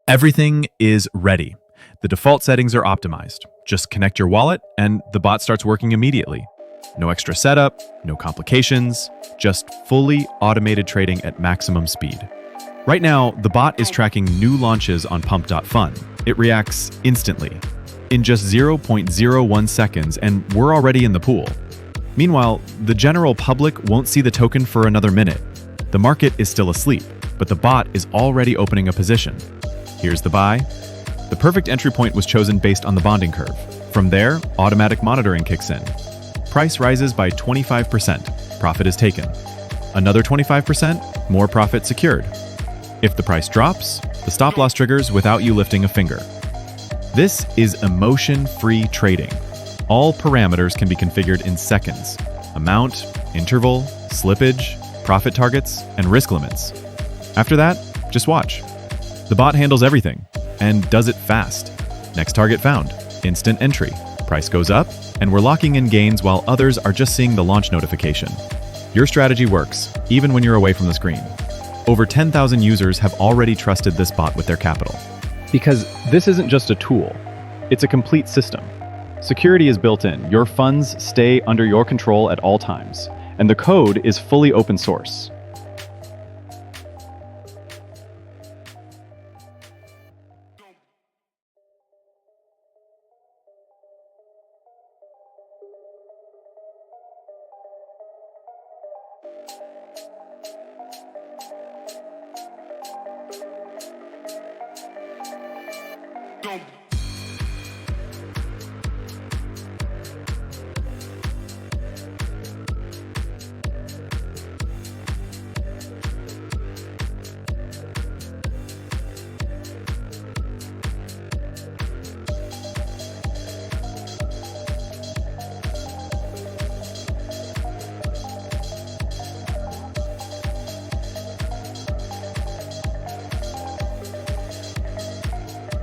Everything is ready. The default settings are optimized. Just connect your wallet and the bot starts working immediately. No extra setup, no complications, just fully automated trading at maximum speed. Right now, the bot is tracking new launches on pump.fun. It reacts instantly, in just 0.01 seconds, and we're already in the pool. Meanwhile, the general public won't see the token for another minute. The market is still asleep, but the bot is already opening a position. Here's the buy. The perfect entry point was chosen based on the bonding curve. From there, automatic monitoring kicks in. Price rises by 25%, profit is taken. Another 25%, more profit secured. If the price drops, the stop loss triggers without you lifting a finger. This is emotion-free trading. All parameters can be configured in seconds. Amount, interval, slippage, profit targets, and risk limits. After that, just watch. The bot handles everything and does it fast. Next target found, instant entry. Price goes up, and we're locking in gains while others are just seeing the launch notification. Your strategy works, even when you're away from the screen. Over 10,000 users have already trusted this bot with their capital. Because this isn't just a tool, it's a complete system. Security is built in. Your funds stay under your control at all times, and the code is fully open source.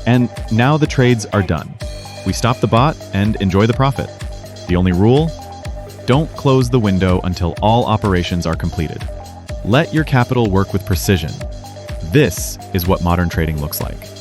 And now the trades are done. We stop the bot and enjoy the profit. The only rule? Don't close the window until all operations are completed. Let your capital work with precision. This is what modern trading looks like.